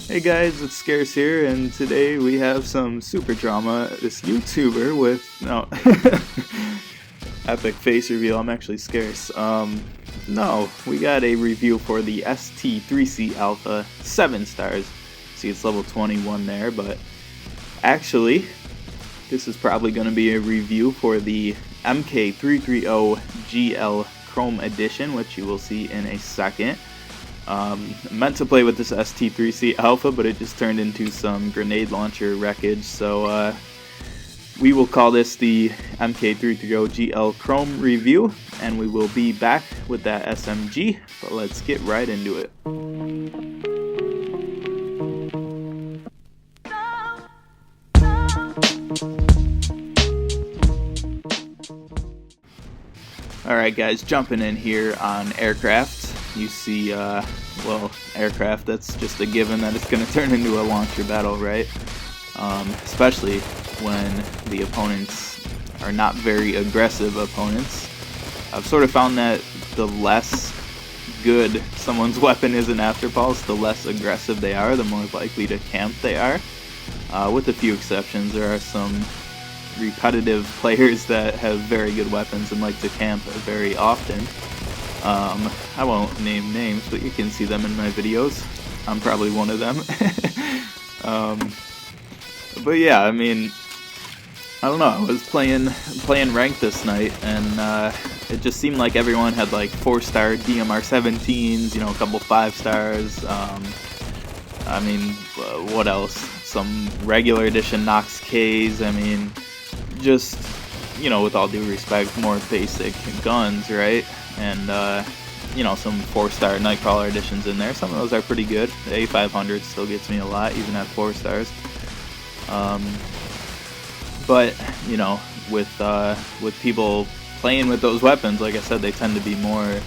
Hey guys, it's Scarce here, and today we have some super drama. This YouTuber with epic face reveal. I'm actually Scarce. No, we got a review for the ST3C Alpha 7 stars. See, it's level 21 there, but actually, this is probably going to be a review for the MK330-GL Chrome Edition, which you will see in a second. Meant to play with this ST3C Alpha, but it just turned into some grenade launcher wreckage, so we will call this the MK330-GL Chrome review, and we will be back with that SMG, but let's get right into it. Alright guys, jumping in here on aircraft. You see, well, aircraft, that's just a given that it's going to turn into a launcher battle, right? Especially when the opponents are not very aggressive opponents. I've sort of found that the less good someone's weapon is in Afterpulse, the less aggressive they are, the more likely to camp they are. With a few exceptions, there are some repetitive players that have very good weapons and like to camp very often. I won't name names, but you can see them in my videos. I'm probably one of them. But yeah, I mean, I don't know, I was playing ranked this night, and it just seemed like everyone had like 4-star DMR 17s, you know, a couple 5-stars. I mean, what else? Some regular edition Nox Ks. I mean, just, you know, with all due respect, more basic guns, right? And you know, some 4-star Nightcrawler editions in there. Some of those are pretty good. The A500 still gets me a lot, even at 4 stars. But you know, with people playing with those weapons, like I said, they tend to be more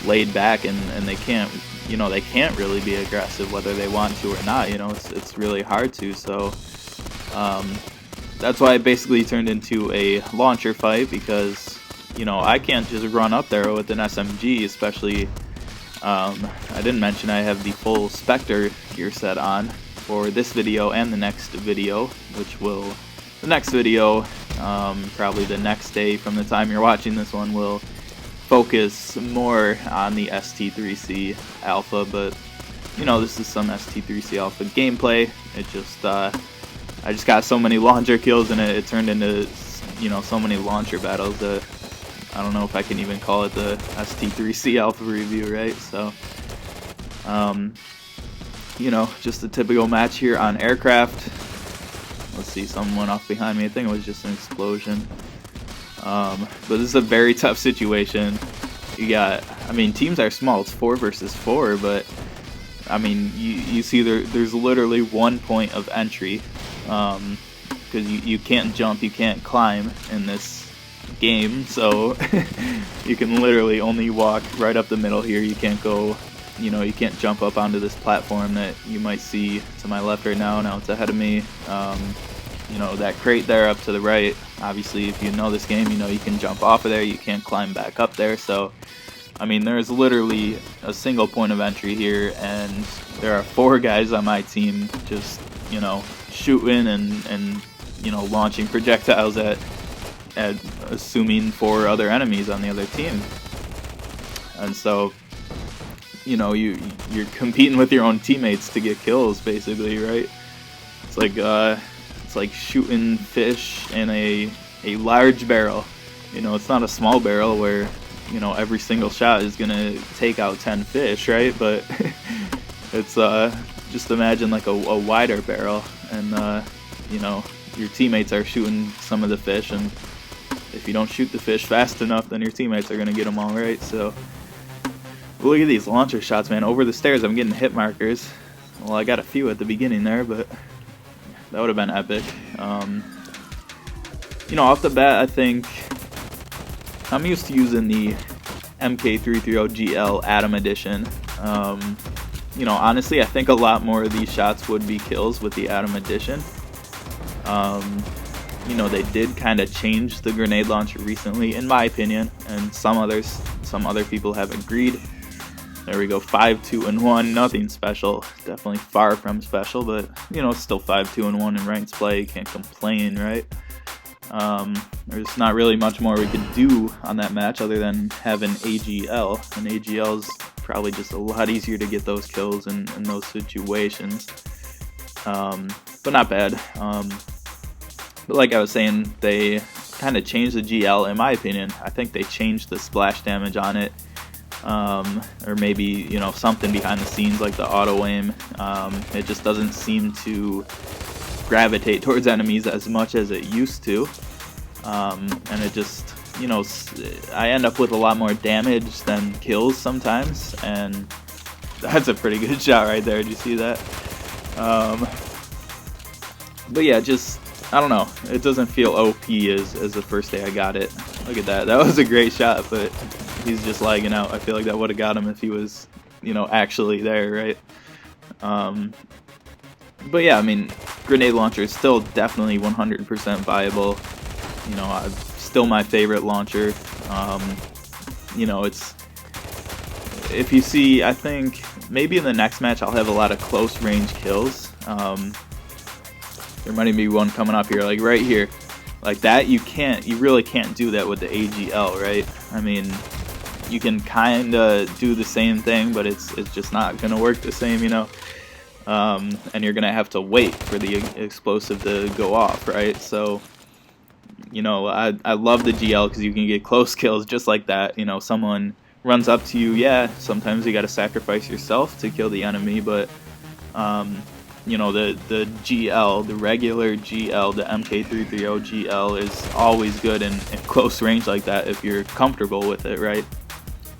laid back, and they can't, you know, they can't really be aggressive whether they want to or not. You know, it's really hard to. So that's why it basically turned into a launcher fight, because, you know, I can't just run up there with an SMG, especially, I didn't mention I have the full Spectre gear set on for this video and the next video, which will, the next video, probably the next day from the time you're watching this one, will focus more on the ST3C Alpha, but, you know, this is some ST3C Alpha gameplay. It just, I just got so many launcher kills, and it turned into, you know, so many launcher battles that I don't know if I can even call it the ST3C Alpha review, right? So, you know, just a typical match here on aircraft. Let's see, someone went off behind me. I think it was just an explosion. But this is a very tough situation. You got, I mean, teams are small. It's 4 versus 4, but I mean, you see there's literally 1 point of entry, because you can't jump, you can't climb in this game, so you can literally only walk right up the middle here. You can't go, you know, you can't jump up onto this platform that you might see to my left right now. Now it's ahead of me. You know, that crate there up to the right, obviously if you know this game, you know you can jump off of there, you can't climb back up there. So I mean, there's literally a single point of entry here, and there are 4 guys on my team just, you know, shooting and you know, launching projectiles at assuming 4 other enemies on the other team. And so, you know, you're competing with your own teammates to get kills, basically, right? It's like shooting fish in a large barrel. You know, it's not a small barrel where, you know, every single shot is gonna take out 10 fish, right? But it's just imagine like a wider barrel, and you know, your teammates are shooting some of the fish, and if you don't shoot the fish fast enough, then your teammates are gonna get them all, right? So look at these launcher shots, man. Over the stairs, I'm getting hit markers. Well, I got a few at the beginning there, but that would have been epic. You know, off the bat, I think I'm used to using the MK330-GL Atom Edition. You know, honestly, I think a lot more of these shots would be kills with the Atom Edition. You know, they did kind of change the grenade launcher recently, in my opinion, and some other people have agreed. There we go, 5, 2, and 1. Nothing special. Definitely far from special, but you know, still 5, 2, and 1 in ranked play. You can't complain, right? There's not really much more we could do on that match other than have an AGL. An AGL is probably just a lot easier to get those kills in those situations. But not bad. But like I was saying, they kind of changed the GL, in my opinion. I think they changed the splash damage on it. Or maybe, you know, something behind the scenes like the auto aim. It just doesn't seem to gravitate towards enemies as much as it used to. And it just, you know, I end up with a lot more damage than kills sometimes, and that's a pretty good shot right there. Did you see that? But yeah, just, I don't know, it doesn't feel OP as the first day I got it. Look at that, that was a great shot, but he's just lagging out. I feel like that would have got him if he was, you know, actually there, right? But yeah, I mean, grenade launcher is still definitely 100% viable. You know, still my favorite launcher. You know, it's, if you see, I think maybe in the next match I'll have a lot of close range kills. There might even be one coming up here, like right here, like that. You really can't do that with the AGL, right? I mean, you can kind of do the same thing, but it's just not gonna work the same, you know. And you're gonna have to wait for the explosive to go off, right? So, you know, I love the GL because you can get close kills just like that. You know, someone runs up to you, yeah, sometimes you got to sacrifice yourself to kill the enemy, but you know, the GL, the regular GL, the MK330-GL is always good in close range like that if you're comfortable with it, right?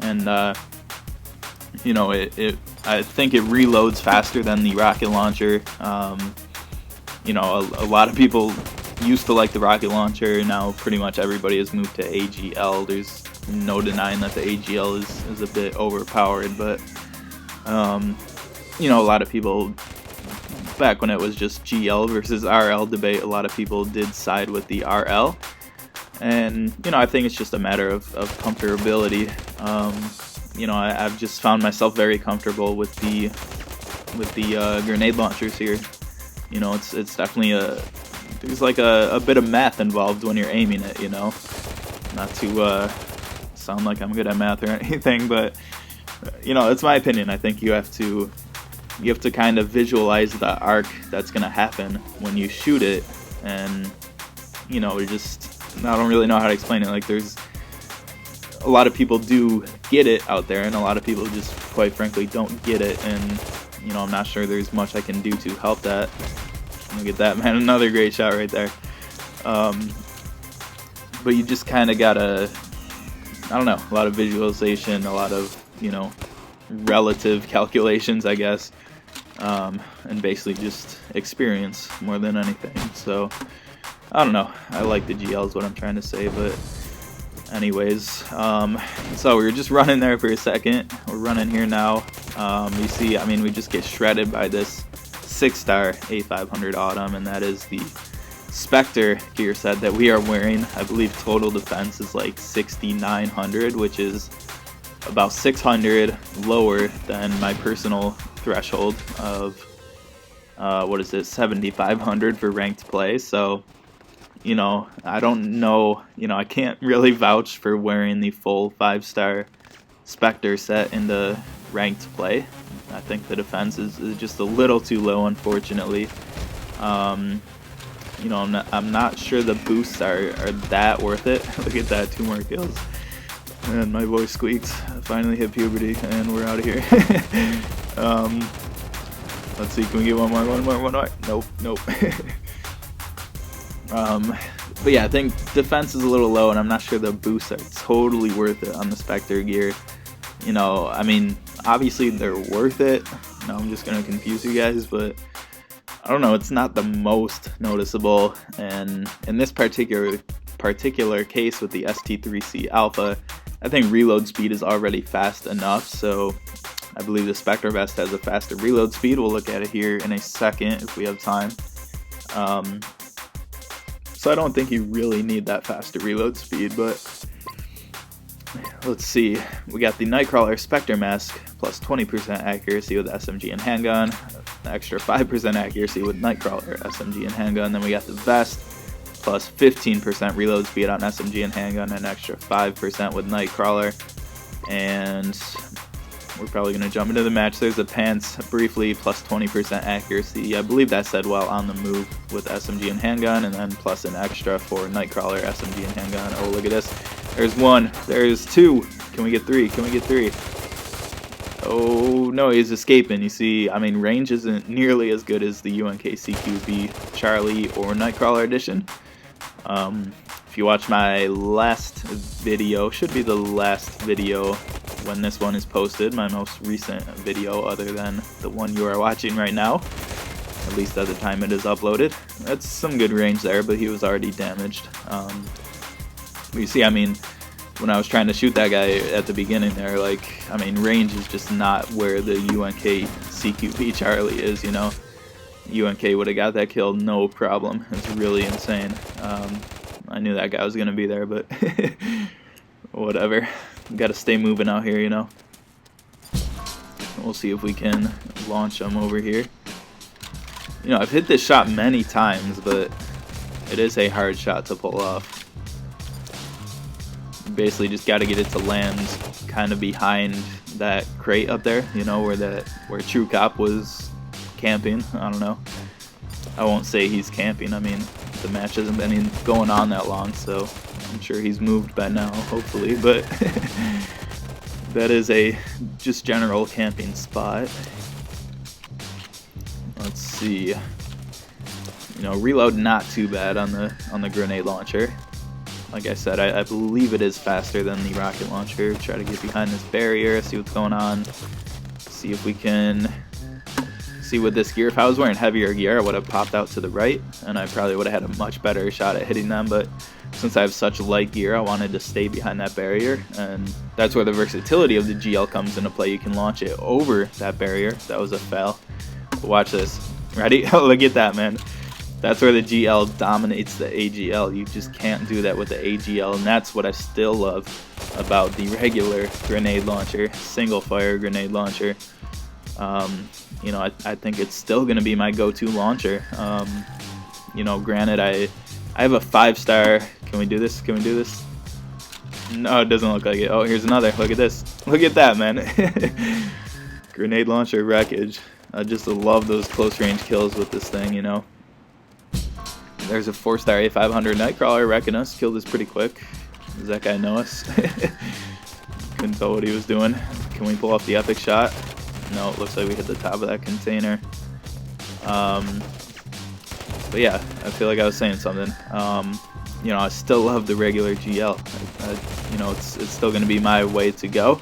And you know, I think it reloads faster than the rocket launcher. You know, a lot of people used to like the rocket launcher. Now pretty much everybody has moved to AGL. There's no denying that the AGL is a bit overpowered, but you know, a lot of people, back when it was just GL versus RL debate, a lot of people did side with the RL, and you know, I think it's just a matter of comfortability. You know, I've just found myself very comfortable with the grenade launchers here. You know, it's definitely there's like a bit of math involved when you're aiming it, you know. Not to sound like I'm good at math or anything, but you know, it's my opinion. I think you have to kind of visualize the arc that's gonna happen when you shoot it, and you know, I don't really know how to explain it. Like, there's a lot of people do get it out there, and a lot of people just quite frankly don't get it, and you know, I'm not sure there's much I can do to help that. Look at that, man, another great shot right there. But you just kind of gotta, I don't know, a lot of visualization, a lot of, you know, relative calculations, I guess, and basically just experience more than anything. So I don't know, I like the GL is what I'm trying to say. But anyways, so we were just running there for a second. We're running here now. You see, I mean, we just get shredded by this 6-star A500 Autumn, and that is the Spectre gear set that we are wearing. I believe total defense is like 6,900, which is about 600 lower than my personal threshold of what is it, 7,500 for ranked play. So, you know, I don't know, you know, I can't really vouch for wearing the full 5-star Spectre set in the ranked play. I think the defense is just a little too low, unfortunately. You know, I'm not sure the boosts are that worth it. Look at that, 2 more kills. And my voice squeaks. I finally hit puberty, and we're out of here. Let's see, can we get one more? Nope. But yeah, I think defense is a little low, and I'm not sure the boosts are totally worth it on the Spectre gear. You know, I mean, obviously they're worth it. No, I'm just gonna confuse you guys, but I don't know, it's not the most noticeable. And in this particular case with the ST3C Alpha, I think reload speed is already fast enough. So I believe the Spectre vest has a faster reload speed. We'll look at it here in a second if we have time. So I don't think you really need that faster reload speed, but let's see, we got the Nightcrawler Spectre Mask plus 20% accuracy with SMG and handgun, extra 5% accuracy with Nightcrawler SMG and handgun. Then we got the Vest plus 15% reload speed on SMG and handgun, and extra 5% with Nightcrawler. And we're probably going to jump into the match. There's the Pants briefly plus 20% accuracy. I believe that said while on the move with SMG and handgun, and then plus an extra for Nightcrawler SMG and handgun. Oh, look at this. There's one. There's two. Can we get three? Can we get three? Oh, no, he's escaping. You see, I mean, range isn't nearly as good as the UNK CQB Charlie or Nightcrawler edition. If you watch my last video, should be the last video when this one is posted, my most recent video other than the one you are watching right now, at least at the time it is uploaded. That's some good range there, but he was already damaged. You see, I mean, when I was trying to shoot that guy at the beginning there, like, I mean, range is just not where the UNK CQB Charlie is, you know. UNK would have got that kill no problem. It's really insane. I knew that guy was going to be there, but whatever. Got to stay moving out here, you know. We'll see if we can launch him over here. You know, I've hit this shot many times, but it is a hard shot to pull off. You basically just got to get it to land kind of behind that crate up there, you know, where True Cop was camping. I don't know. I won't say he's camping. I mean, the match hasn't been going on that long, so I'm sure he's moved by now, hopefully, but that is a just general camping spot. Let's see. You know, reload not too bad on the grenade launcher. Like I said, I believe it is faster than the rocket launcher. Try to get behind this barrier, see what's going on. See if we can see with this gear. If I was wearing heavier gear, I would have popped out to the right, and I probably would have had a much better shot at hitting them, but since I have such light gear, I wanted to stay behind that barrier, and that's where the versatility of the GL comes into play. You can launch it over that barrier. That was a fail. But watch this. Ready? Look at that, man. That's where the GL dominates the AGL. You just can't do that with the AGL, and that's what I still love about the regular grenade launcher, single fire grenade launcher. You know, I think it's still going to be my go-to launcher. You know, granted, I have a 5-star. Can we do this? Can we do this? No, it doesn't look like it. Oh, here's another. Look at this. Look at that, man. Grenade launcher wreckage. I just love those close-range kills with this thing, you know. There's a 4-star A500 Nightcrawler wrecking us. Killed us pretty quick. Does that guy know us? Couldn't tell what he was doing. Can we pull off the epic shot? No, it looks like we hit the top of that container. But yeah, I feel like I was saying something. You know, I still love the regular GL. You know, it's still going to be my way to go.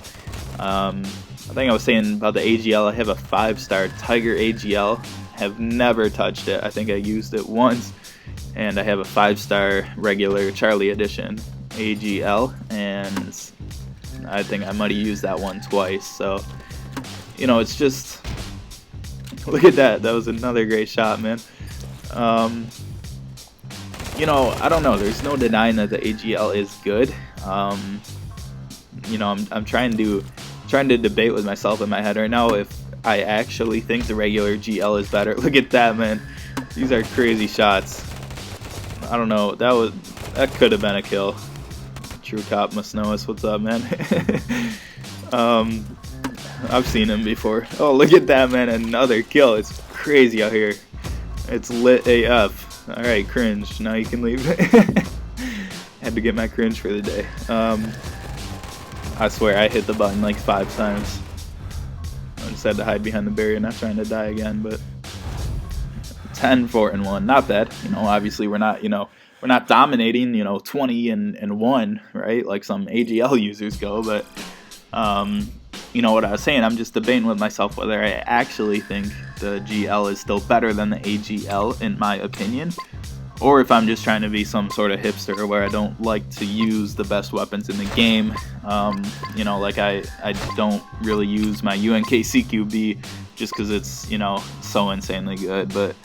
I think I was saying about the AGL. I have a 5-star Tiger AGL. Have never touched it. I think I used it once. And I have a 5-star regular Charlie Edition AGL, and I think I might have used that one twice. So, you know, it's just, look at that. That was another great shot, man. You know, I don't know. There's no denying that the AGL is good. You know, I'm trying to debate with myself in my head right now if I actually think the regular GL is better. Look at that, man. These are crazy shots. I don't know. That could have been a kill. True Cop must know us. What's up, man? I've seen him before. Oh, look at that, man. Another kill. It's crazy out here. It's lit AF. Alright, cringe. Now you can leave. Had to get my cringe for the day. I swear I hit the button like 5 times. I just had to hide behind the barrier, not trying to die again, but 10, 4, and 1. Not bad. You know, obviously we're not dominating, you know, 20 and 1, right? Like some AGL users go, but you know what I was saying, I'm just debating with myself whether I actually think the GL is still better than the AGL in my opinion, or if I'm just trying to be some sort of hipster where I don't like to use the best weapons in the game. You know, like I don't really use my UNK CQB just because it's, you know, so insanely good, but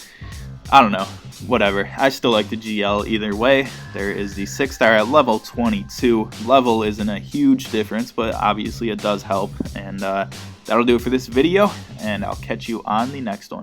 I don't know. whatever. I still like the GL either way. There is the 6-star at level 22. Level isn't a huge difference, but obviously it does help. And that'll do it for this video, and I'll catch you on the next one.